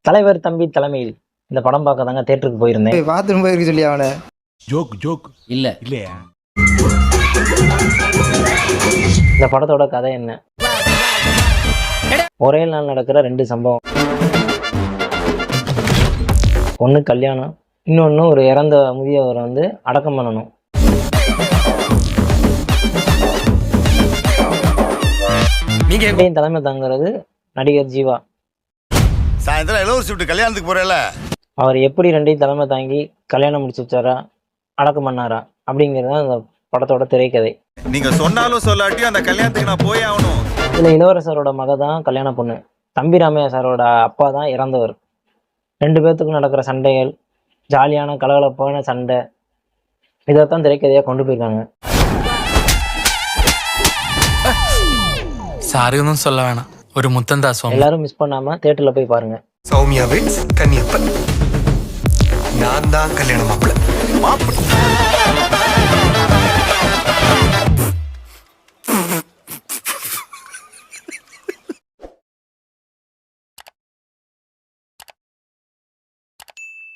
தலைவர் தம்பி தலைமையில் இந்த படம் பார்க்க தாங்க தேட்டருக்கு போயிருந்தேன். பாத்ரூம் போயிருக்கு சொல்லி அவனை ஜோக் இல்லையா? இந்த படத்தோட கதை என்ன? ஒரே நாள் நடக்கிற 2 சம்பவம். ஒன்று கல்யாணம், இன்னொன்று ஒரு இறந்த முதியவரை வந்து அடக்கம் பண்ணணும். நீங்க தலைமை தாங்கிறது நடிகர் ஜீவா. சாயந்தரம் இளவரசி விட்டு கல்யாணத்துக்கு போறேல, அவர் எப்படி 2 தலைமை தாங்கி கல்யாணம் முடிச்சு வச்சாரா, அடக்கம் பண்ணாரா அப்படிங்கிறது தான் அந்த படத்தோட திரைக்கதை. நீங்க சொன்னாலும் சொல்லாட்டி அந்த கல்யாணத்துக்கு நான் போய் ஆகணும். இதில் இளவரசரோட மக தான் கல்யாண பொண்ணு. தம்பி ராமையா சாரோட அப்பா தான் இறந்தவர். 2 பேர்த்துக்கும் நடக்கிற சண்டைகள், ஜாலியான கலகலப்பான சண்டை, இதைத்தான் திரைக்கதையாக கொண்டு போயிருக்காங்க. சாரி ஒன்றும் சொல்ல வேணாம், ஒரு முத்தந்தா சோம். எல்லாரும் மிஸ் பண்ணாம தேட்டர்ல போய் பாருங்க. சௌமியா வெட்ஸ் கன்னியப்பன். நான் தான் கல்யாணம் மாப்பிள்ளை.